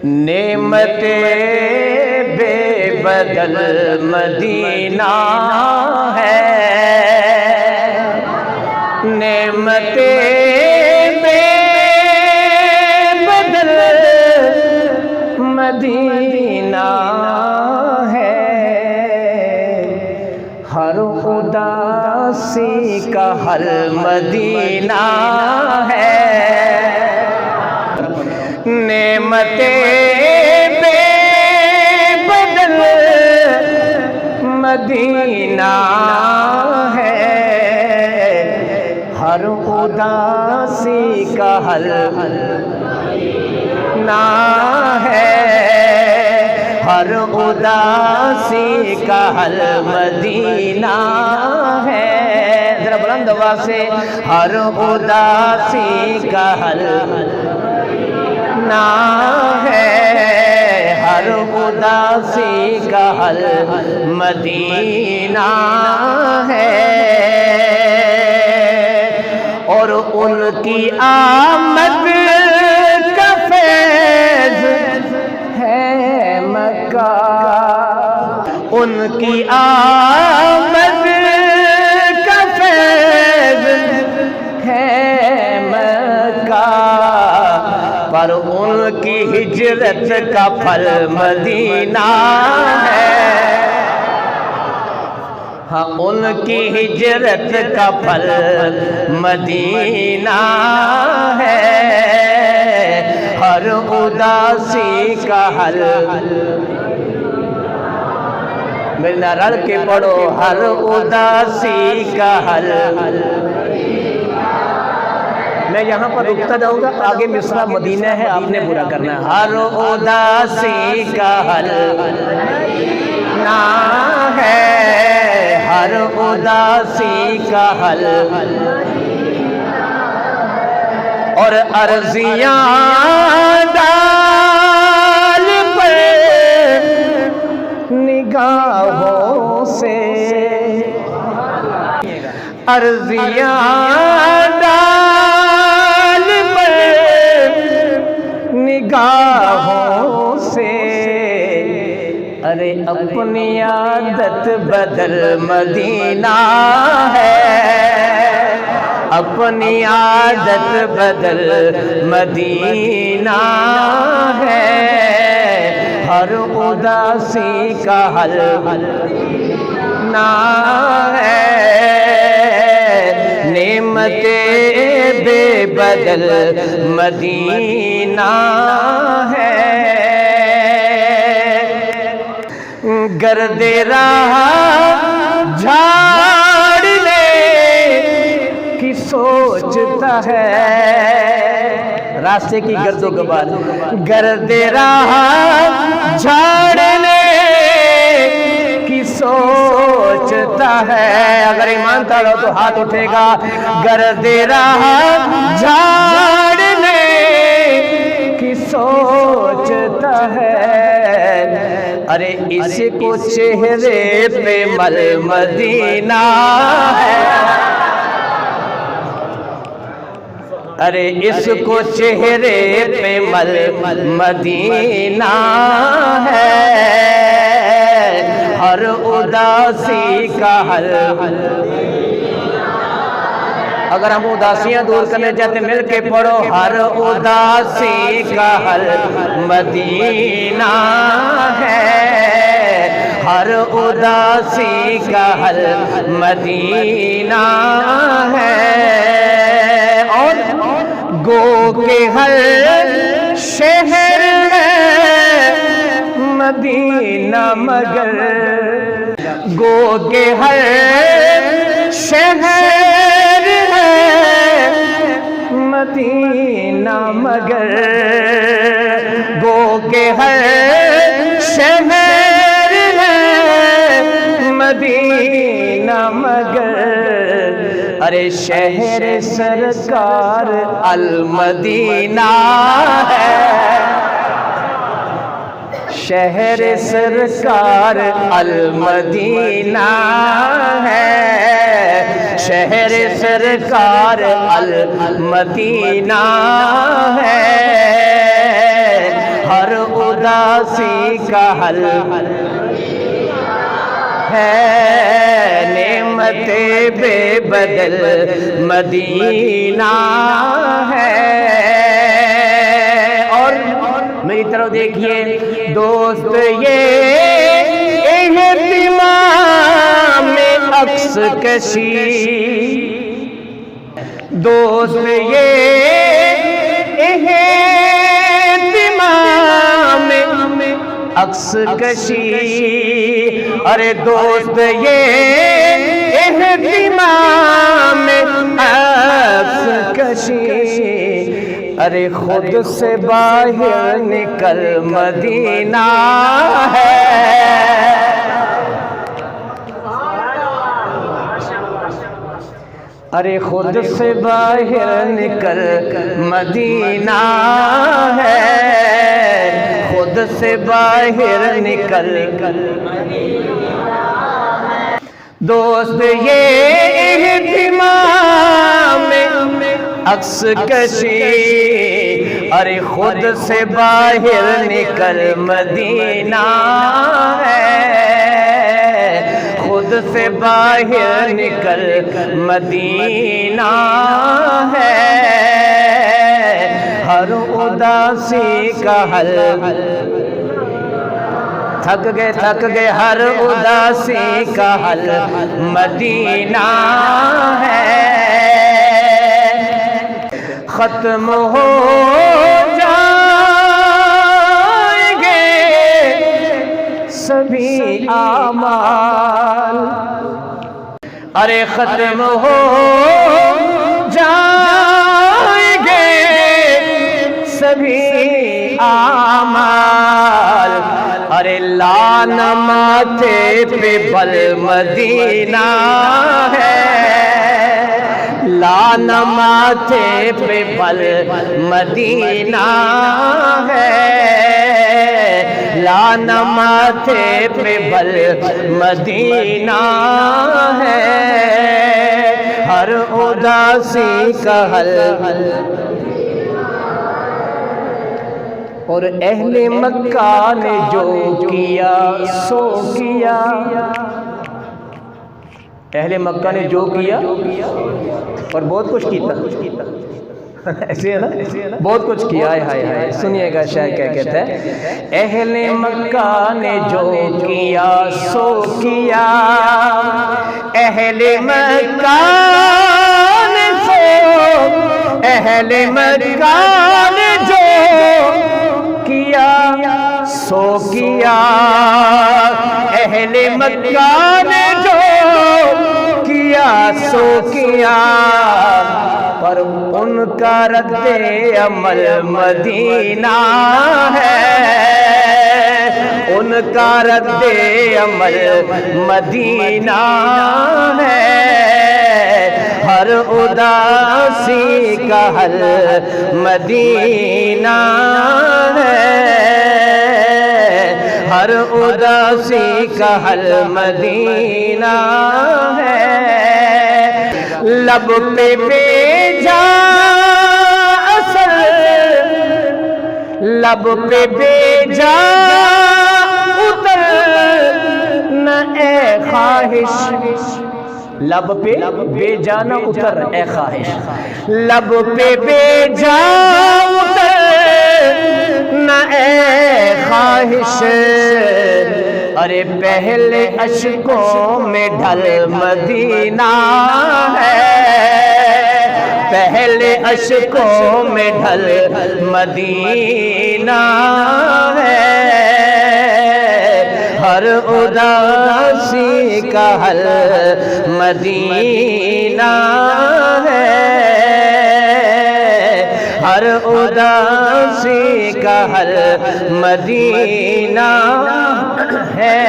نعمت بے بدل مدینہ ہے، نعمت بے بدل مدینہ ہے، ہر اداسی کا حل مدینہ ہے، نعمت بے بدل مدینہ ہے، ہر اداسی کا حل نہ ہے، ہر اداسی کا حل مدینہ ہے، ذرا بلند آواز سے، ہر اداسی کا حل نہ ہے، ہر اداسی کا حل مدینہ ہے، اور ان کی آمد کا فیض ہے مکہ، ان کی آمد کا فیض ہے مکہ، پر ان کی ہجرت کا پھل مدینہ ہے، ہاں ان کی ہجرت کا پھل مدینہ ہے، ہر اداسی کا حل، ملنا رڑ کے پڑھو، ہر اداسی کا حل، میں یہاں پر رکتا جاؤں گا، آگے مصرع مدینہ ہے، آپ نے پورا کرنا ہے، ہر اداسی کا حل نہ ہے، ہر اداسی کا حل، اور عرضیاں ڈال پر نگاہوں سے، عرضیاں ڈال پر نگاہوں سے، ارے اپنی عادت بدل مدینہ ہے، اپنی عادت بدل مدینہ ہے، ہر اداسی کا حل نہ ہے، نعمت بے بدل مدینہ ہے، گرد راہ جھاڑنے کی سوچتا ہے، راستے کی گرد و غبار، گرد راہ جھاڑنے کی سوچتا ہے، اگر ایمان دار ہو تو ہاتھ اٹھے گا، گرد راہ جھاڑنے کی سوچتا ہے، ارے اس کو چہرے پہ مل مدینہ ہے، ارے اس کو چہرے پہ مل مدینہ ہے، ہر اداسی کا حل، اگر ہم اداسیاں دور کرنے چاہتے مل کے پڑھو، ہر اداسی کا حل مدینہ ہے، ہر اداسی کا حل مدینہ ہے، اور گو کے ہر شہر ہے مدینہ مگر، گو کے ہر شہر ہے مدینہ مگر، گو کے ہر شہر ہے مدینہ مگر، ارے شہر سرکار المدینہ ہے، شہر سرکار المدینہ ہے، شہر سرکار المدینہ ہے، ہر اداسی کا حل ہے نعمت بے بدل مدینہ ہے. اور میری طرف دیکھیے دوست یہ اہتمام عکس کشی دوست یہ اہتمام عکس کشی ارے دوست یہ اہتمام عکس کشی ارے خود سے باہر نکل مدینہ ہے. ارے خود سے باہر نکل مدینہ ہے خود سے باہر نکل دوست یہ اہتمام عکس کشی ارے خود سے باہر نکل مدینہ ہے خود سے باہر نکل مدینہ ہے. ہر اداسی کا حل تھک گئے ہر اداسی کا حل مدینہ ہے. ختم ہو جائیں گے سبھی اعمال ارے ختم ہو جائیں گے سبھی اعمال ارے لان ماتھے پہ بل مدینہ ہے لان ماتھے پہ بل مدینہ ہے لان ماتھے پہ بل مدینہ ہے. ہر اداسی کا حل اور اہل مکہ نے جو کیا سو کیا اہل مکہ نے جو کیا اور بہت کچھ کیتا ایسے ہے نا بہت کچھ کیا ہے. سنیے گا شاعر کیا کہتا ہے اہل مکہ نے جو کیا سو کیا اہل مکہ نے جو کیا سو کیا اہل مکہ نے جو کیا سو کیا پر ان کا رد عمل مدینہ ہے ان کا رد عمل مدینہ ہے. ہر اداسی کا حل مدینہ ہے ہر اداسی کا حل مدینہ ہے. لب پہ بھیجا اثر لب پہ بھیجا اتر نہ اے خواہش لب پہ بھیجا نہ اتر اے خواہش لب پہ بھیجا اتر نہ اے خواہش ارے پہلے اشکوں میں ڈھل مدینہ ہے پہلے اشکوں میں ڈھل مدینہ ہے. ہر اداسی کا حل مدینہ ہے ہر اداسی کا حل مدینہ ہے.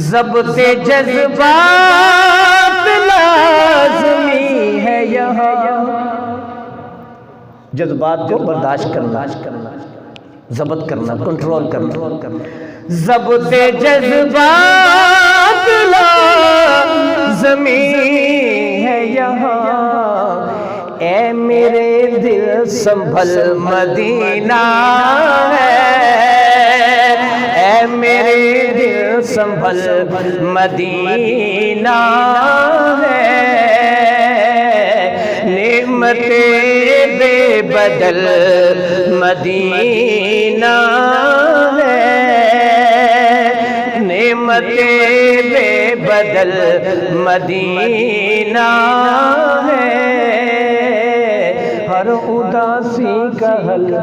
ضبط جذبات لازمی ہے یہاں جذبات کو برداشت کرنا ضبط کرنا کنٹرول کرنا ضبط جذبات لازمی ہے یہاں اے میرے دل سنبھل مدینہ ہے حل مدینہ ہے، نعمت بے بدل مدینہ ہے، نعمت بے بدل مدینہ ہے، ہر اداسی کا حل